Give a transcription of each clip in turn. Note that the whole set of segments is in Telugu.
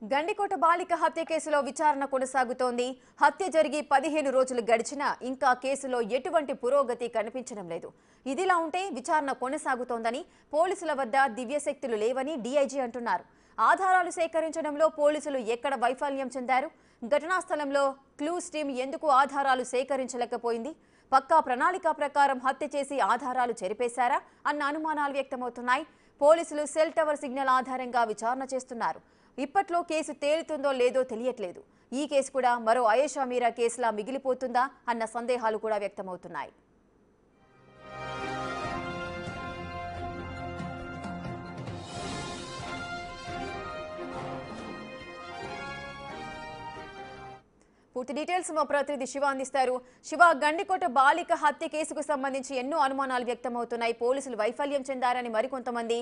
గండికోట బాలిక హత్య కేసులో విచారణ కొనసాగుతోంది. హత్య జరిగి 15 రోజులు గడిచినా ఇంకా కేసులో ఎటువంటి పురోగతి కనిపించడం లేదు. ఇదిలా ఉంటే విచారణ కొనసాగుతోందని, పోలీసుల వద్ద దివ్యశక్తులు లేవని డీఐజీ అంటున్నారు. ఆధారాలు సేకరించడంలో పోలీసులు ఎక్కడ వైఫల్యం చెందారు? ఘటనా స్థలంలో క్లూస్ టీం ఎందుకు ఆధారాలు సేకరించలేకపోయింది? పక్కా ప్రణాళిక ప్రకారం హత్య చేసి ఆధారాలు చెరిపేశారా అన్న అనుమానాలు వ్యక్తమవుతున్నాయి. పోలీసులు సెల్ టవర్ సిగ్నల్ ఆధారంగా విచారణ చేస్తున్నారు. ఇప్పట్లో కేసు తేలుతుందో లేదో తెలియట్లేదు. ఈ కేసు కూడా మరో ఆయేషా మీరా కేసులా మిగిలిపోతుందా అన్న సందేహాలు కూడా వ్యక్తమవుతున్నాయి. పూర్తి డీటెయిల్స్ మా ప్రతినిధి శివ అందిస్తారు. శివ, గండికోట బాలిక హత్య కేసుకు సంబంధించి ఎన్నో అనుమానాలు వ్యక్తమవుతున్నాయి. పోలీసులు వైఫల్యం చెందారని మరికొంతమంది,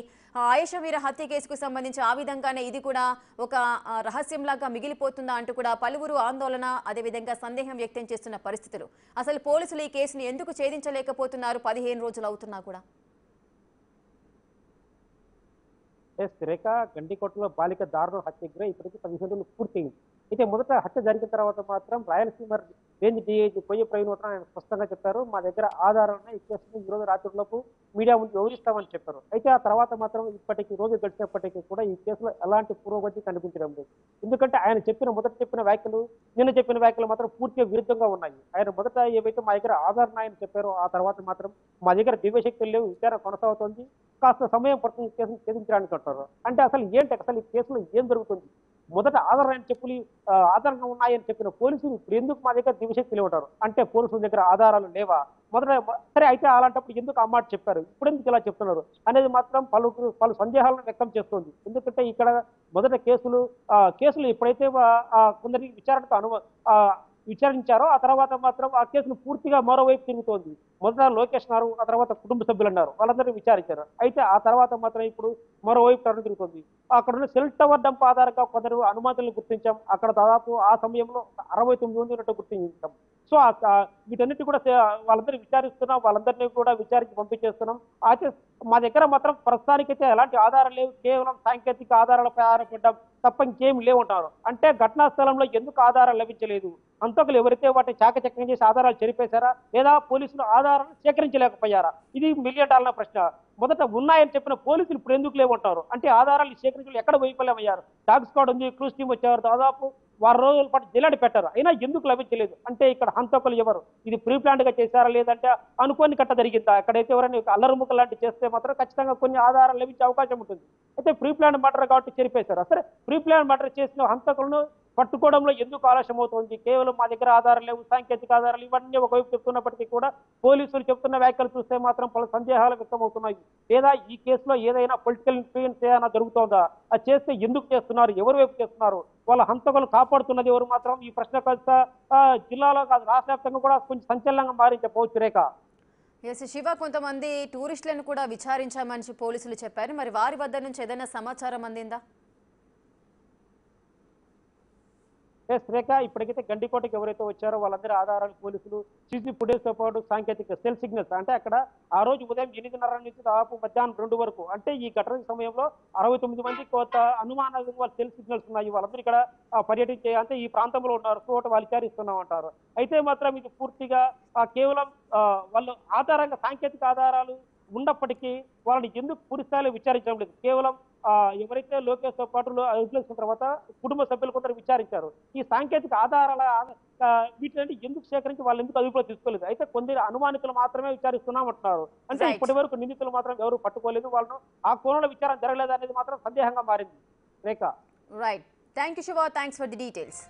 ఆయేషా మీరా హత్య కేసుకు సంబంధించి ఆ విధంగానే ఇది కూడా ఒక రహస్యంలాగా మిగిలిపోతుందా అంటూ కూడా పలువురు ఆందోళన, అదేవిధంగా సందేహం వ్యక్తం చేస్తున్న పరిస్థితులు. అసలు పోలీసులు ఈ కేసును ఎందుకు ఛేదించలేకపోతున్నారు 15 రోజులు అవుతున్నా కూడా? రేఖ, గండికోటలో బాలిక దారుణ హత్యకు ఇప్పటికీ 15 రోజులు పూర్తయింది. అయితే మొదట హత్య జరిగిన తర్వాత మాత్రం రాయలసీమ రేంజ్ డీఐజీ కొయ్య ప్రవీణ్ ఆయన స్పష్టంగా చెప్పారు, మా దగ్గర ఆధారాలను ఈ కేసును ఈ రోజు రాత్రిలోపు మీడియా ముందు వివరిస్తామని చెప్పారు. అయితే ఆ తర్వాత మాత్రం ఇప్పటికీ రోజు గడిచేప్పటికీ కూడా ఈ కేసులో ఎలాంటి పురోగతి కనిపించడం లేదు. ఎందుకంటే ఆయన మొదట చెప్పిన వ్యాఖ్యలు, నిన్న చెప్పిన వ్యాఖ్యలు మాత్రం పూర్తిగా విరుద్ధంగా ఉన్నాయి. ఆయన మొదట ఏవైతే మా దగ్గర ఆధారాన్ని చెప్పారో ఆ తర్వాత మాత్రం మా దగ్గర దివ్యశక్తులు లేవు, విచారణ కొనసాగుతోంది, కాస్త సమయం పడుతుంది కేసును ఛేదించడానికి అంటారు. అంటే అసలు ఈ కేసులో ఏం జరుగుతుంది? మొదట ఆధారంగా ఉన్నాయని చెప్పిన పోలీసులు ఇప్పుడు ఎందుకు మా దగ్గర దివ్యశక్తులు ఉంటారు అంటే పోలీసుల దగ్గర ఆధారాలు లేవా? సరే, అయితే అలాంటప్పుడు ఎందుకు ఆ మాట చెప్పారు, ఇప్పుడు ఎందుకు ఇలా చెప్తున్నారు అనేది మాత్రం పలు సందేహాలను వ్యక్తం చేస్తుంది. ఎందుకంటే ఇక్కడ మొదట కేసులు ఎప్పుడైతే కొందరికి విచారణకు విచారించారో ఆ తర్వాత మాత్రం ఆ కేసును పూర్తిగా మరోవైపు తిరుగుతోంది. మొదట లోకేష్ అన్నారు, ఆ తర్వాత కుటుంబ సభ్యులు అన్నారు, వాళ్ళందరూ విచారించారు. అయితే ఆ తర్వాత మాత్రం ఇప్పుడు మరోవైపు టర్న్ తిరుగుతుంది. అక్కడ ఉన్న సెల్ టవర్ డంప్ ఆధారంగా కొందరు అనుమతులను గుర్తించాం. అక్కడ దాదాపు ఆ సమయంలో 69 మంది ఉన్నట్టు గుర్తించాం. సో వీటన్నిటి కూడా వాళ్ళందరూ విచారిస్తున్నాం, వాళ్ళందరినీ కూడా విచారించి పంపించేస్తున్నాం. అయితే మా దగ్గర మాత్రం ప్రస్తుతానికైతే ఎలాంటి ఆధారాలు లేవు, కేవలం సాంకేతిక ఆధారాలపై ఆధారపడ్డాం తప్ప ఇంకేం లేవుంటారు. అంటే ఘటనా స్థలంలో ఎందుకు ఆధారాలు లభించలేదు? అంతకులు ఎవరైతే వాటిని చాకచక్యం చేసి ఆధారాలు చెరిపేశారా, లేదా పోలీసులు ఆధారాలు సేకరించలేకపోయారా? ఇది $1 మిలియన్ ప్రశ్న. మొదట ఉన్నాయని చెప్పిన పోలీసులు ఇప్పుడు ఎందుకు లేవుంటారు? అంటే ఆధారాలు సేకరించడం ఎక్కడ వైఫల్యమయ్యారు? డాగ్ స్క్వాడ్ ఉంది, క్లూస్ టీం వచ్చారు, దాదాపు 6 రోజుల పాటు జిల్లాడి పెట్టారు, అయినా ఎందుకు లభించలేదు? అంటే ఇక్కడ హంతకులు ఎవరు? ఇది ప్రీ ప్లాంట్ గా చేశారా, లేదంటే అనుకోని కట్ట జరిగిందా? ఎక్కడైతే ఎవరైనా అల్లరుముక్క లాంటి చేస్తే మాత్రం ఖచ్చితంగా కొన్ని ఆధారాలు లభించే అవకాశం ఉంటుంది. అయితే ప్రీ ప్లాంట్ మర్డర్ కాబట్టి చెరిపేశారు. సరే, ప్రీ ప్లాంట్ మర్డర్ చేసిన హంతకులను పట్టుకోవడంలో ఎందుకు ఆలస్యం అవుతుంది? కేవలం మా దగ్గర ఆధారాలు లేవు, సాంకేతిక ఆధారాలు, ఇవన్నీ ఒకవైపు చెప్తున్నప్పటికీ కూడా పోలీసులు చెప్తున్న వ్యాఖ్యలు చూస్తే మాత్రం పలు సందేహాలు వ్యక్తమవుతున్నాయి. లేదా ఈ కేసులో ఏదైనా పొలిటికల్ ఇన్ఫ్లుయెన్స్ ఏమైనా జరుగుతోందా? అది చేస్తే ఎందుకు చేస్తున్నారు, ఎవరి వైపు చేస్తున్నారు, వాళ్ళ హంతకులు కాపాడుతున్నది ఎవరు? మాత్రం ఈ ప్రశ్న జిల్లాలో కాదు రాష్ట్ర వ్యాప్తంగా కూడా కొంచెం సంచలనంగా మారించవచ్చు. రేఖ, శివ, కొంతమంది టూరిస్టులను కూడా విచారించామని పోలీసులు చెప్పారు. మరి వారి వద్ద నుంచి ఏదైనా సమాచారం అందిందా? రేఖ, ఇప్పటికైతే గండికోటకి ఎవరైతే వచ్చారో వాళ్ళందరి ఆధారాలు పోలీసులు సీసీ ఫుటేజ్తో పాటు సాంకేతిక సెల్ సిగ్నల్స్, అంటే అక్కడ ఆ రోజు ఉదయం 8:30 నుంచి దాదాపు మధ్యాహ్నం 2 వరకు, అంటే ఈ ఘటన సమయంలో 69 మంది కొత్త అనుమానాలు వాళ్ళ సెల్ సిగ్నల్స్ ఉన్నాయి. వాళ్ళందరూ ఇక్కడ పర్యటించే అంటే ఈ ప్రాంతంలో ఉన్నారు, సో వాళ్ళు విచారిస్తున్నాం అంటారు. అయితే మాత్రం ఇది పూర్తిగా కేవలం వాళ్ళు ఆధారంగా సాంకేతిక ఆధారాలు ఉన్నప్పటికీ వాళ్ళని ఎందుకు పూర్తి స్థాయిలో విచారించడం లేదు? కేవలం ఎవరైతే లోకేష్ తో పాటు వదిలేసిన తర్వాత కుటుంబ సభ్యులు కొందరు విచారించారు. ఈ సాంకేతిక ఆధారాల వీటిని ఎందుకు సేకరించి వాళ్ళు ఎందుకు అదుపులో తీసుకోలేదు? అయితే కొందరు అనుమానితులు మాత్రమే విచారిస్తున్నామంటున్నారు. అంటే ఇప్పటి వరకు నిందితులు మాత్రం ఎవరు పట్టుకోలేదు, వాళ్ళను ఆ కోణంలో విచారణ జరగలేదు అనేది మాత్రం సందేహంగా మారింది. Rekha, right, thank you Shiva, thanks for the details.